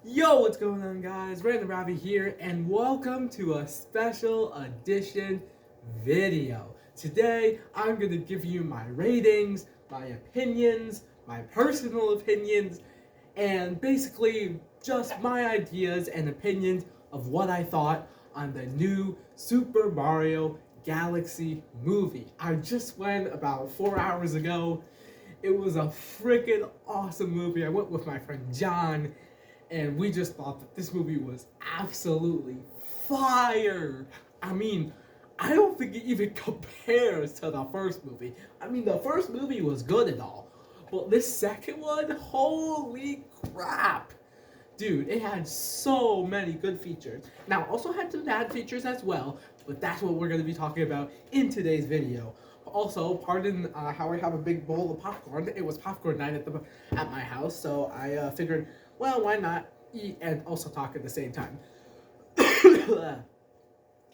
Yo, what's going on, guys? Random Robbie here, and welcome to a special edition video. Today, I'm going to give you my ratings, my opinions, my personal opinions, and basically just my ideas and opinions of what I thought on the new Super Mario Galaxy movie. I just went about 4 hours ago. It was a freaking awesome movie. I went with my friend John, and we just thought that this movie was absolutely fire. I mean, I don't think it even compares to the first movie. I mean, the first movie was good and all, but this second one, holy crap. Dude, it had so many good features. Now, also had some bad features as well, but that's what we're going to be talking about in today's video. Also, pardon how I have a big bowl of popcorn. It was popcorn night at my house, so I figured, well, why not eat and also talk at the same time?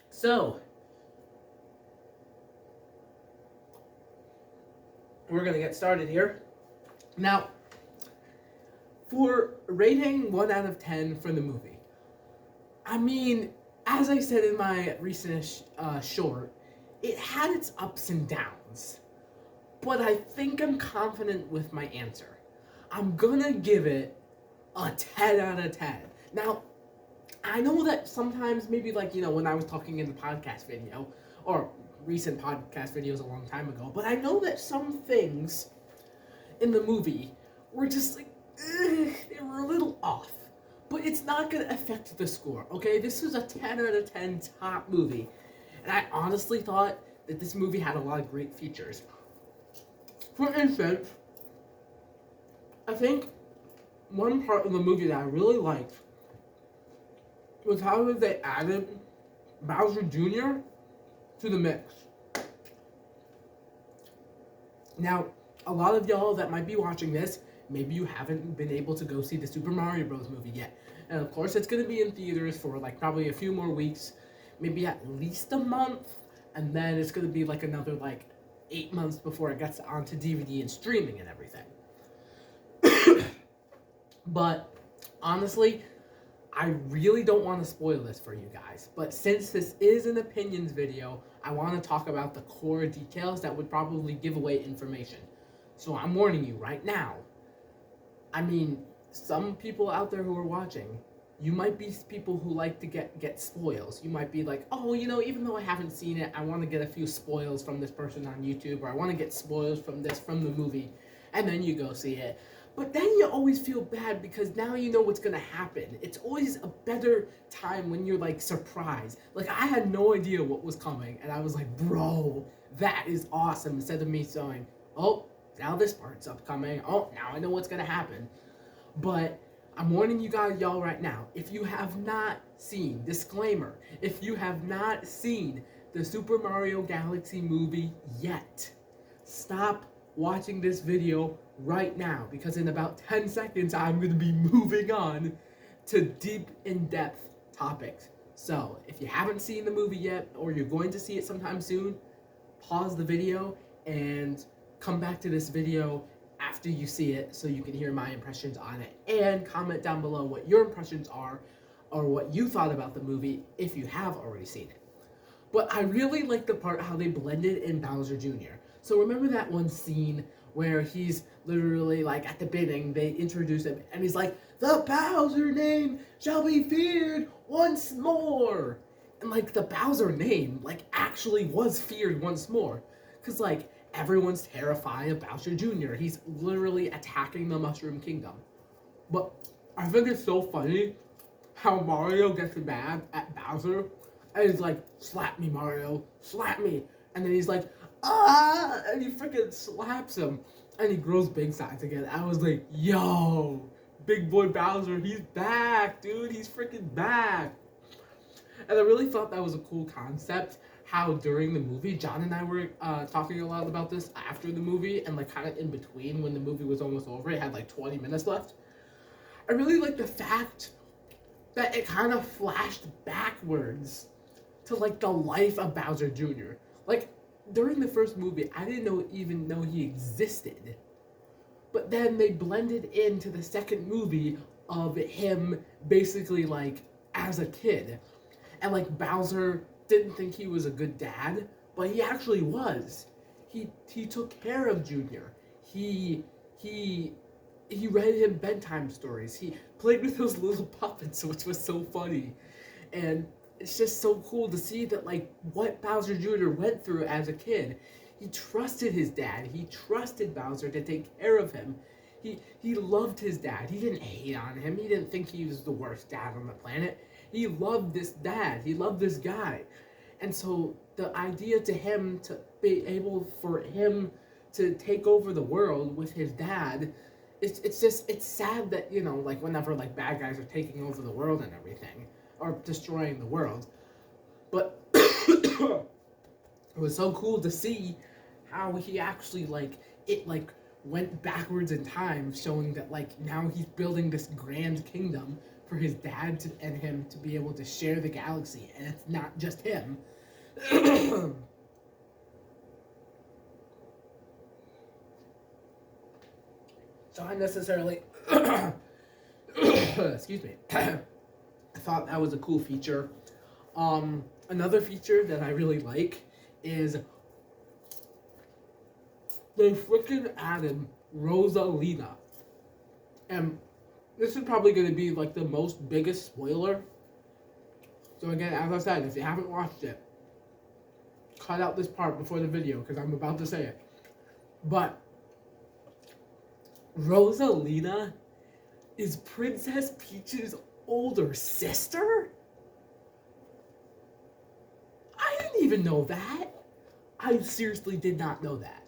So, we're going to get started here. Now, for rating 1 out of 10 for the movie, I mean, as I said in my recent short, it had its ups and downs, but I think I'm confident with my answer. I'm gonna give it a 10 out of 10. Now, I know that sometimes, maybe when I was talking in the podcast video, or recent podcast videos a long time ago, but I know that some things in the movie were just like, they were a little off. But it's not gonna affect the score, okay? This is a 10 out of 10 top movie. And I honestly thought that this movie had a lot of great features. For instance, I think one part of the movie that I really liked was how they added Bowser Jr. to the mix. Now, a lot of y'all that might be watching this, maybe you haven't been able to go see the Super Mario Bros. Movie yet. And of course, it's going to be in theaters for probably a few more weeks, maybe at least a month, and then it's going to be another 8 months before it gets onto DVD and streaming and everything. But honestly, I really don't want to spoil this for you guys, but since this is an opinions video, I want to talk about the core details that would probably give away information. So I'm warning you right now. I mean, some people out there who are watching, you might be people who like to get spoils. You might be like, oh, even though I haven't seen it, I want to get a few spoils from this person on YouTube, or I want to get spoils from the movie, and then you go see it. But then you always feel bad because now you know what's gonna happen. It's always a better time when you're surprised. I had no idea what was coming, and I was like, bro, that is awesome. Instead of me saying, oh, now this part's upcoming. Oh, now I know what's gonna happen. But I'm warning you guys, y'all, right now. If you have not seen, disclaimer, if you have not seen the Super Mario Galaxy movie yet, stop watching this video right now, because in about 10 seconds I'm going to be moving on to deep, in-depth topics. So if you haven't seen the movie yet, or you're going to see it sometime soon, pause the video and come back to this video after you see it so you can hear my impressions on it, and comment down below what your impressions are or what you thought about the movie if you have already seen it. But I really like the part how they blended in Bowser Jr. So remember that one scene where he's literally at the beginning, they introduce him and he's like, the Bowser name shall be feared once more. And the Bowser name actually was feared once more. Cause everyone's terrified of Bowser Jr. He's literally attacking the Mushroom Kingdom. But I think it's so funny how Mario gets mad at Bowser and he's like, slap me, Mario, slap me. And then he's like, ah, and he freaking slaps him. And he grows big sides again. I was like, yo, big boy Bowser, he's back, dude. He's freaking back. And I really thought that was a cool concept, how during the movie, John and I were talking a lot about this after the movie, and kind of in between when the movie was almost over. It had 20 minutes left. I really like the fact that it kind of flashed backwards to the life of Bowser Jr. During the first movie, I didn't even know he existed. But then they blended into the second movie of him basically like as a kid. And like Bowser didn't think he was a good dad, but he actually was. He took care of Junior. He he he read him bedtime stories. He played with those little puppets, which was so funny. And it's just so cool to see that like what Bowser Jr. went through as a kid. He trusted his dad. He trusted Bowser to take care of him. He loved his dad. He didn't hate on him. He didn't think he was the worst dad on the planet. He loved this dad. He loved this guy. And so the idea to him to be able for him to take over the world with his dad, it's just it's sad that, you know, like whenever like bad guys are taking over the world and everything or destroying the world. But it was so cool to see how he actually like it like went backwards in time, showing that like now he's building this grand kingdom for his dad to, and him to be able to share the galaxy, and it's not just him. So I necessarily excuse me. I thought that was a cool feature. Another feature that I really like is they freaking added Rosalina. And this is probably going to be like the most biggest spoiler. So again, as I said, if you haven't watched it, cut out this part before the video because I'm about to say it. But Rosalina is Princess Peach's older sister? I didn't even know that. I seriously did not know that.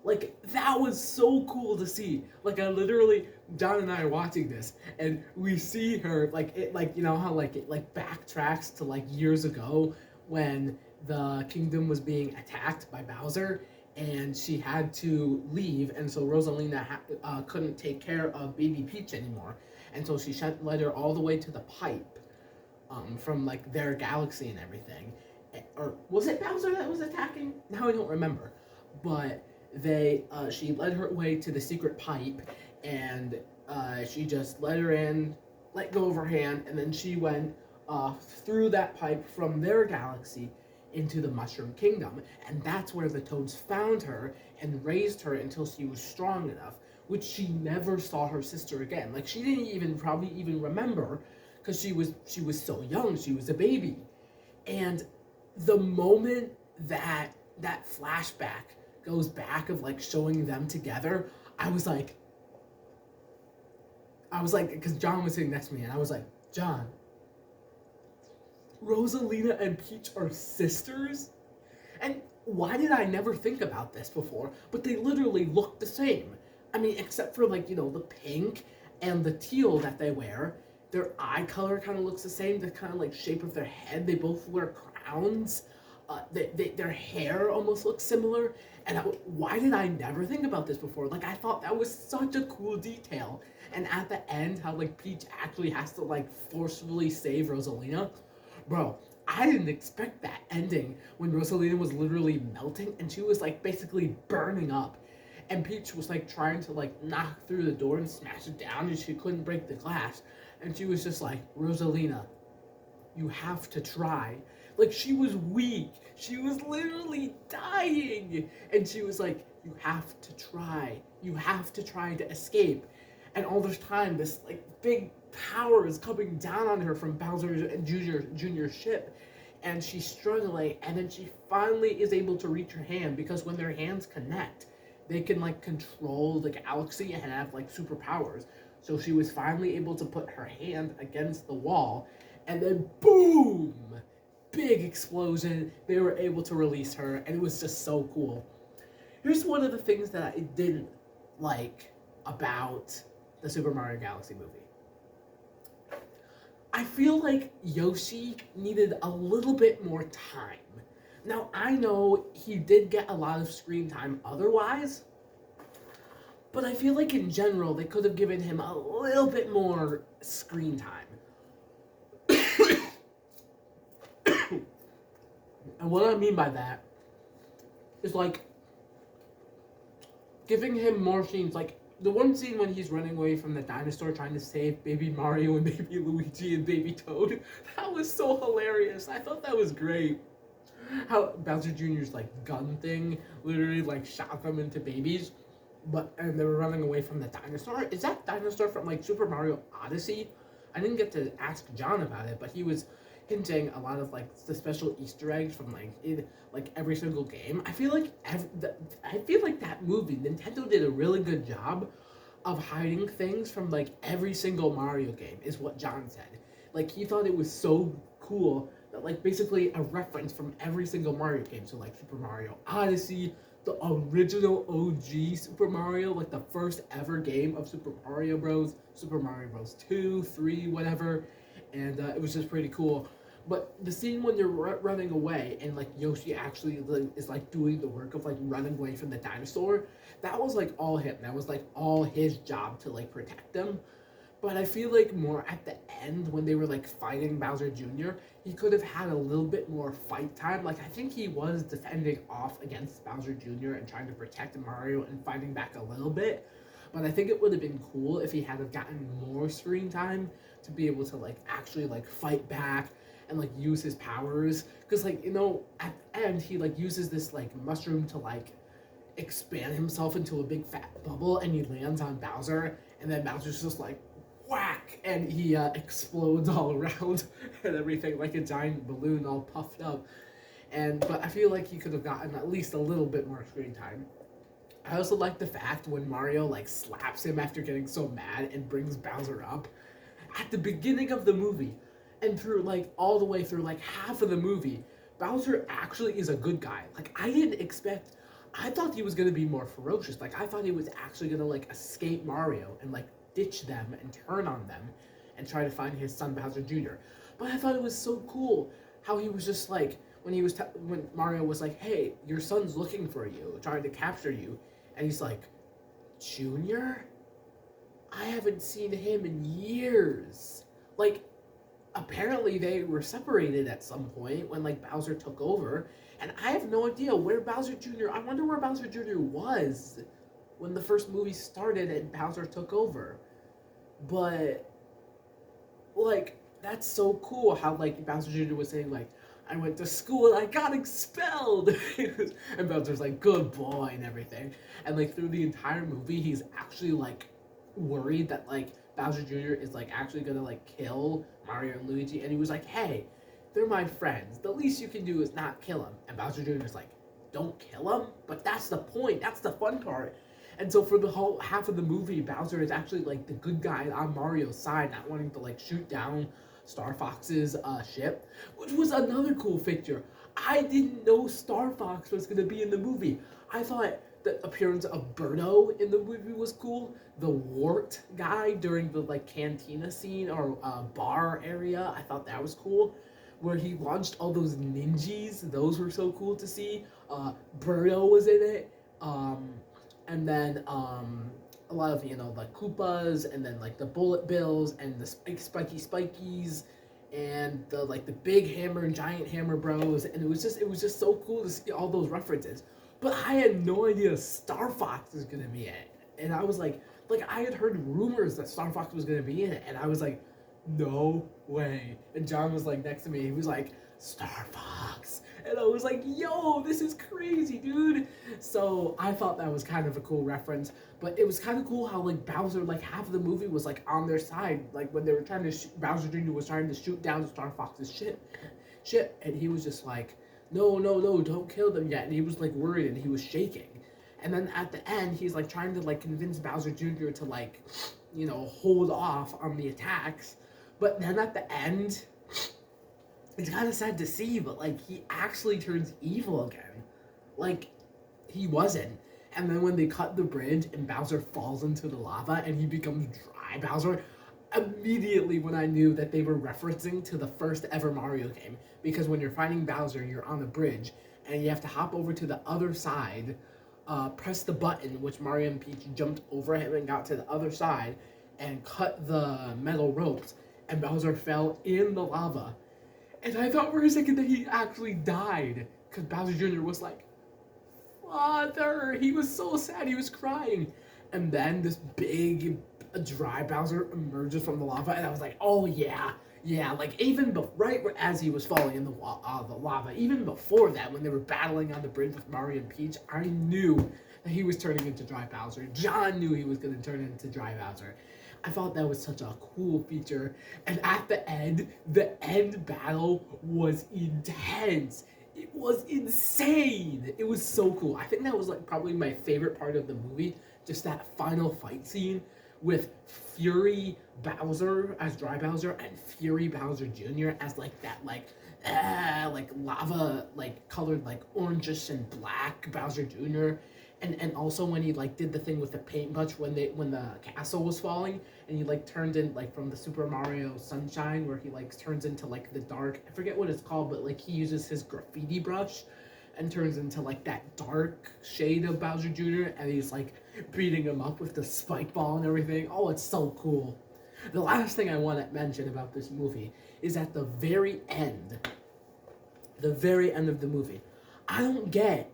Like, that was so cool to see. Like, I literally, John and I are watching this, and we see her, like, it, like, you know how, like, it, like, backtracks to, like, years ago when the kingdom was being attacked by Bowser, and she had to leave, and so Rosalina couldn't take care of Baby Peach anymore, and so she led her all the way to the pipe, from, like, their galaxy and everything. Or, was it Bowser that was attacking? Now I don't remember. But she led her way to the secret pipe, and she just let her in, let go of her hand, and then she went through that pipe from their galaxy into the Mushroom Kingdom, and that's where the Toads found her and raised her until she was strong enough, which she never saw her sister again. Like, she didn't even probably even remember, because she was so young, she was a baby. And the moment that flashback goes back of like showing them together, I was like, because John was sitting next to me, and I was like, John, Rosalina and Peach are sisters? And why did I never think about this before? But they literally look the same. I mean, except for like, you know, the pink and the teal that they wear. Their eye color kind of looks the same. The kind of like shape of their head. They both wear crowns. Their hair almost looks similar. And why did I never think about this before? Like, I thought that was such a cool detail. And at the end, how like Peach actually has to like forcefully save Rosalina. Bro, I didn't expect that ending when Rosalina was literally melting and she was like basically burning up. And Peach was like trying to like knock through the door and smash it down, and she couldn't break the glass. And she was just like, Rosalina, you have to try. Like, she was weak. She was literally dying. And she was like, you have to try. You have to try to escape. And all this time, this like big power is coming down on her from Bowser Jr.'s ship. And she's struggling, and then she finally is able to reach her hand, because when their hands connect, they can like control the galaxy and have like superpowers. So she was finally able to put her hand against the wall, and then boom! Big explosion. They were able to release her, and it was just so cool. Here's one of the things that I didn't like about the Super Mario Galaxy movie. I feel like Yoshi needed a little bit more time. Now, I know he did get a lot of screen time otherwise, but I feel like in general they could have given him a little bit more screen time. And what I mean by that is like giving him more scenes, like the one scene when he's running away from the dinosaur trying to save baby Mario and baby Luigi and baby Toad, that was so hilarious. I thought that was great. How Bowser Jr.'s like gun thing literally like shot them into babies, and they were running away from the dinosaur. Is that dinosaur from like Super Mario Odyssey? I didn't get to ask John about it, but he was hinting a lot of like the special Easter eggs from like in like every single game. I feel like that movie Nintendo did a really good job of hiding things from like every single Mario game, is what John said. Like he thought it was so cool that like basically a reference from every single Mario game. So like Super Mario Odyssey, the original OG Super Mario, like the first ever game of Super Mario Bros. Super Mario Bros. 2, 3, whatever. And it was just pretty cool. But the scene when they're running away and like Yoshi actually like, is like doing the work of like running away from the dinosaur, that was like all him. That was like all his job to like protect them. But I feel like more at the end when they were like fighting Bowser Jr., he could have had a little bit more fight time. Like I think he was defending off against Bowser Jr. and trying to protect Mario and fighting back a little bit. But I think it would have been cool if he had have gotten more screen time to be able to like actually like fight back and like use his powers. Because like, you know, at the end he like uses this like mushroom to like expand himself into a big fat bubble, and he lands on Bowser, and then Bowser's just like whack, and he explodes all around and everything like a giant balloon all puffed up. But I feel like he could have gotten at least a little bit more screen time. I also like the fact when Mario like slaps him after getting so mad and brings Bowser up at the beginning of the movie, and through like all the way through like half of the movie, Bowser actually is a good guy. Like I thought he was gonna be more ferocious. Like I thought he was actually gonna like escape Mario and like ditch them and turn on them and try to find his son Bowser Jr. But I thought it was so cool how he was just like when Mario was like, "Hey, your son's looking for you, trying to capture you," and he's like, "Junior? I haven't seen him in years." Like apparently they were separated at some point when like Bowser took over, and I have no idea where Bowser Jr. I wonder where Bowser Jr. was when the first movie started and Bowser took over. But like that's so cool how like Bowser Jr. was saying like, I went to school and I got expelled. And Bowser's like, good boy and everything. And like through the entire movie he's actually like worried that like Bowser Jr. is like actually gonna like kill Mario and Luigi, and he was like, hey, they're my friends. The least you can do is not kill them. And Bowser Jr. is like, don't kill them? But that's the point. That's the fun part. And so for the whole half of the movie, Bowser is actually like the good guy on Mario's side, not wanting to like shoot down Star Fox's ship, which was another cool feature. I didn't know Star Fox was gonna be in the movie. I thought the appearance of Birdo in the movie was cool. The wart guy during the like cantina scene or bar area, I thought that was cool. Where he launched all those ninjas, those were so cool to see. Birdo was in it. And then a lot of like Koopas, and then like the Bullet Bills and the Spikies, and the like the Big Hammer and Giant Hammer Bros, and it was just so cool to see all those references. But I had no idea Star Fox was gonna be in it, and I was like I had heard rumors that Star Fox was gonna be in it, and I was like, no way. And John was like next to me, he was like, Star Fox. And I was like, yo, this is crazy, dude. So I thought that was kind of a cool reference. But it was kind of cool how like Bowser, like half of the movie was like on their side. Like when they were trying to Bowser Jr. was trying to shoot down Star Fox's ship. And he was just like, no, don't kill them yet. And he was like worried and he was shaking. And then at the end, he's like trying to like convince Bowser Jr. to like, hold off on the attacks. But then at the end, it's kind of sad to see, but like he actually turns evil again. Like he wasn't. And then when they cut the bridge and Bowser falls into the lava and he becomes dry Bowser, immediately when I knew that they were referencing to the first ever Mario game. Because when you're fighting Bowser, you're on a bridge and you have to hop over to the other side, press the button, which Mario and Peach jumped over him and got to the other side, and cut the metal ropes, and Bowser fell in the lava. And I thought for a second that he actually died, because Bowser Jr. was like, Father! He was so sad, he was crying. and then this big dry Bowser emerges from the lava, and I was like, oh yeah, yeah. Like even right as he was falling in the lava, even before that, when they were battling on the bridge with Mario and Peach, I knew that he was turning into Dry Bowser. John knew he was going to turn into Dry Bowser. I thought that was such a cool feature. And at the end battle was intense. It was insane. It was so cool. I think that was like probably my favorite part of the movie. Just that final fight scene with Fury Bowser as Dry Bowser and Fury Bowser Jr. as like that like lava like colored like orangish and black Bowser Jr. And also when he like did the thing with the paintbrush when the castle was falling, and he like turned in like from the Super Mario Sunshine where he like turns into like the dark, I forget what it's called, but like he uses his graffiti brush and turns into like that dark shade of Bowser Jr. and he's like beating him up with the spike ball and everything. Oh, it's so cool. The last thing I want to mention about this movie is at the very end of the movie, I don't get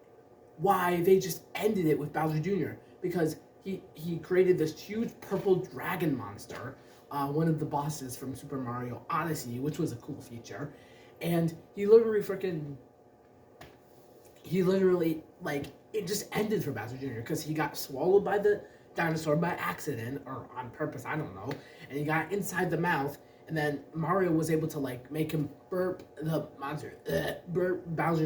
why they just ended it with Bowser Jr. because he created this huge purple dragon monster, one of the bosses from Super Mario Odyssey, which was a cool feature, and he literally like it just ended for Bowser Jr. because he got swallowed by the dinosaur by accident or on purpose, I don't know, and he got inside the mouth. And then Mario was able to like make him burp Bowser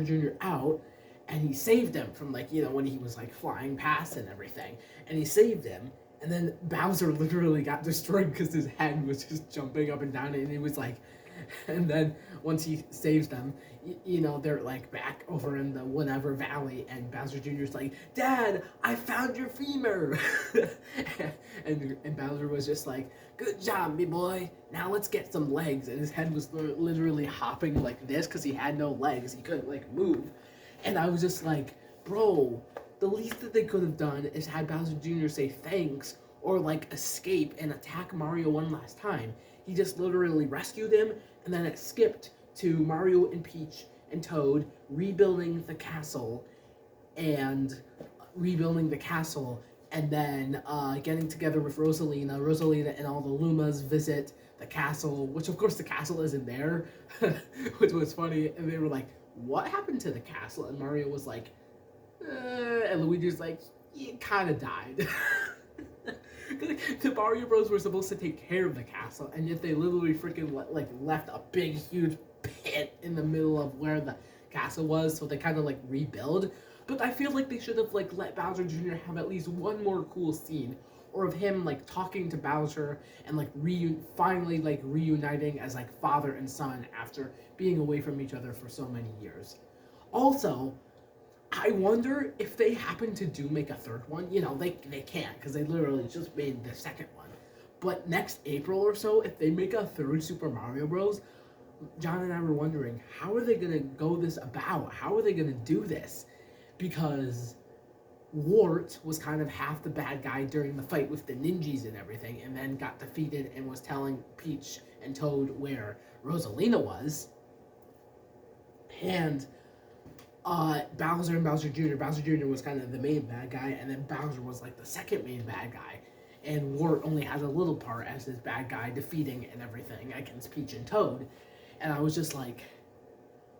Jr. out, and he saved him from like when he was like flying past and everything, and he saved him. And then Bowser literally got destroyed because his head was just jumping up and down, and he was like, and then once he saves them, they're like back over in the whatever valley, and Bowser Jr.'s like, Dad, I found your femur. and Bowser was just like, good job, me boy, now let's get some legs. And his head was literally hopping like this because he had no legs, he couldn't like move. And I was just like, bro, the least that they could have done is had Bowser Jr. say thanks or like escape and attack Mario one last time. He just literally rescued him, and then it skipped to Mario and Peach and Toad rebuilding the castle, and then getting together with Rosalina. Rosalina and all the Lumas visit the castle, which of course the castle isn't there, which was funny. And they were like, what happened to the castle? And Mario was like, and Luigi's like, it kind of died. The Mario Bros were supposed to take care of the castle, and yet they literally freaking left a big huge pit in the middle of where the castle was, so they kind of like rebuild. But I feel like they should have like let Bowser Jr. have at least one more cool scene, or of him like talking to Bowser and like finally like reuniting as like father and son after being away from each other for so many years. Also, I wonder if they happen to make a third one. They can't because they literally just made the second one. But next April or so, if they make a third Super Mario Bros., John and I were wondering, how are they going to go this about? How are they going to do this? Because Wart was kind of half the bad guy during the fight with the ninjas and everything, and then got defeated and was telling Peach and Toad where Rosalina was. And Bowser and Bowser Jr. Bowser Jr. was kind of the main bad guy, and then Bowser was like the second main bad guy. And Wart only has a little part as his bad guy defeating and everything against Peach and Toad. And I was just like,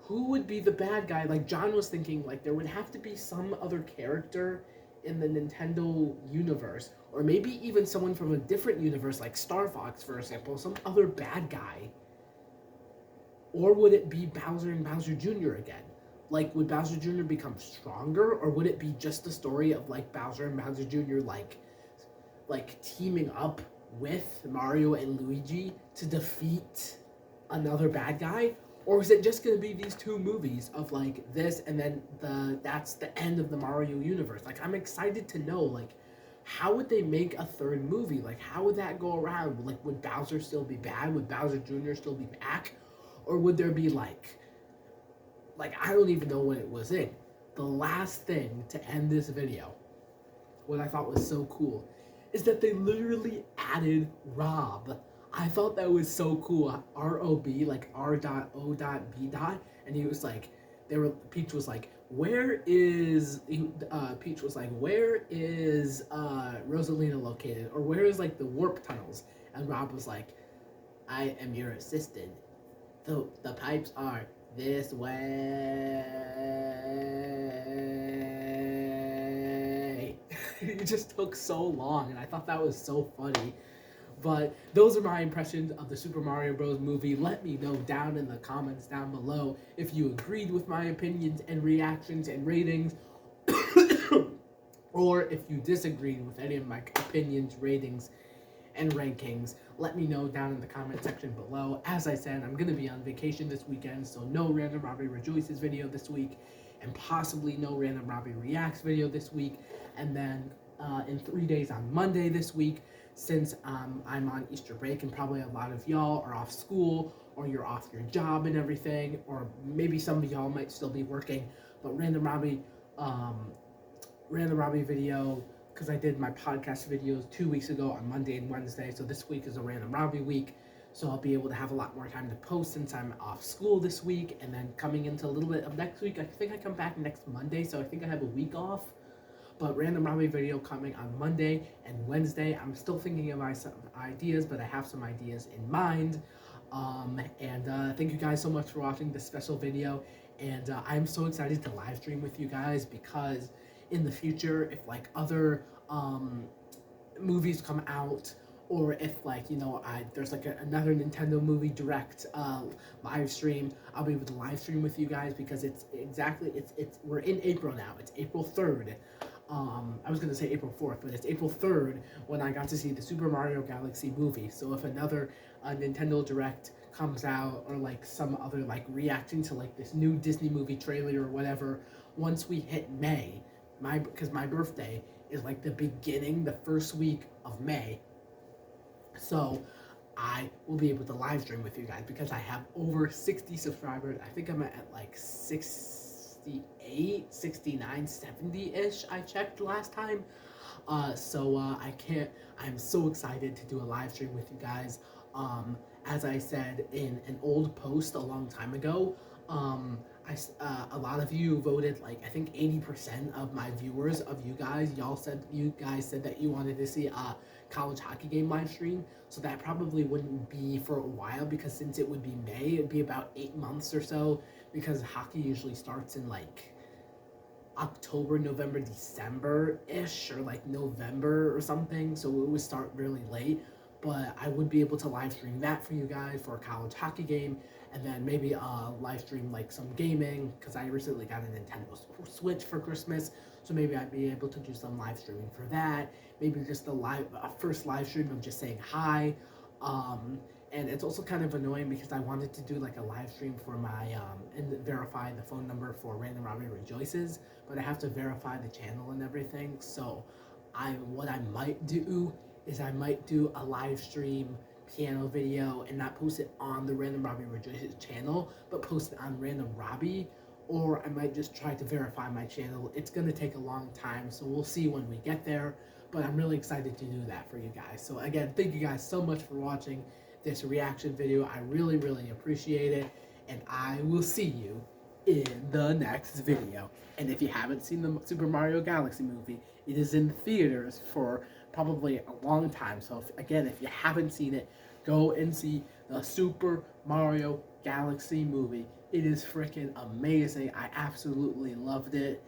who would be the bad guy? Like, John was thinking, like, there would have to be some other character in the Nintendo universe, or maybe even someone from a different universe, like Star Fox, for example, some other bad guy. Or would it be Bowser and Bowser Jr. again? Like, would Bowser Jr. become stronger, or would it be just the story of, like, Bowser and Bowser Jr., like teaming up with Mario and Luigi to defeat another bad guy? Or is it just going to be these two movies of, like, this, and then that's the end of the Mario universe? Like, I'm excited to know, like, how would they make a third movie? Like, how would that go around? Like, would Bowser still be bad? Would Bowser Jr. still be back? Or would there be, like, I don't even know what it was in. The last thing to end this video, what I thought was so cool, is that they literally added Rob. I thought that was so cool. R-O-B, like R.O.B. And he was like, Peach was like, where is Peach was like, where is Rosalina located, or where is like the warp tunnels? And Rob was like, I am your assistant. The pipes are this way. It just took so long, and I thought that was so funny. But those are my impressions of the Super Mario Bros. Movie. Let me know down in the comments down below if you agreed with my opinions and reactions and ratings, or if you disagreed with any of my opinions, ratings, and rankings. Let me know down in the comment section below. As I said, I'm going to be on vacation this weekend, so no Random Robbie Rejoices video this week, and possibly no Random Robbie Reacts video this week. And then in 3 days on Monday this week, since I'm on Easter break and probably a lot of y'all are off school or you're off your job and everything, or maybe some of y'all might still be working, but Random Robbie video, because I did my podcast videos 2 weeks ago on Monday and Wednesday, so this week is a Random Robbie week, so I'll be able to have a lot more time to post since I'm off school this week, and then coming into a little bit of next week, I think I come back next Monday, so I think I have a week off. But Random Robbie video coming on Monday and Wednesday. I'm still thinking of some ideas, but I have some ideas in mind. Thank you guys so much for watching this special video. And I'm so excited to live stream with you guys, because in the future, if like other movies come out, or if like, you know, there's like another Nintendo movie direct live stream, I'll be able to live stream with you guys, because we're in April now. It's April 3rd. I was going to say April 4th, but it's April 3rd when I got to see the Super Mario Galaxy movie. So if another Nintendo Direct comes out, or like some other like reacting to like this new Disney movie trailer or whatever, once we hit May, because my birthday is like the first week of May. So I will be able to live stream with you guys, because I have over 60 subscribers. I think I'm at like 68, 69, 70-ish, I checked last time. I'm so excited to do a live stream with you guys. As I said in an old post a long time ago, a lot of you voted, like I think 80% of my viewers, of you guys said that you wanted to see a college hockey game live stream. So that probably wouldn't be for a while, because since it would be May, it'd be about 8 months or so, because hockey usually starts in like October, November, December-ish, or like November or something, so it would start really late. But I would be able to live stream that for you guys for a college hockey game, and then maybe live stream like some gaming, because I recently got a Nintendo Switch for Christmas, so maybe I'd be able to do some live streaming for that. Maybe just a first live stream of just saying hi. And it's also kind of annoying, because I wanted to do like a live stream for my and verify the phone number for Random Robbie Rejoices, but I have to verify the channel and everything. So what I might do is I might do a live stream piano video and not post it on the Random Robbie Rejoices channel, but post it on Random Robbie, or I might just try to verify my channel. It's gonna take a long time, so we'll see when we get there, but I'm really excited to do that for you guys. So again, thank you guys so much for watching this reaction video. I really, really appreciate it, and I will see you in the next video. And if you haven't seen the Super Mario Galaxy movie, it is in theaters for probably a long time. So if you haven't seen it, go and see the Super Mario Galaxy movie. It is freaking amazing. I absolutely loved it.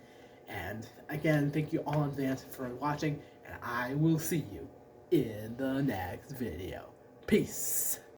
And again, thank you all in advance for watching, and I will see you in the next video. Peace.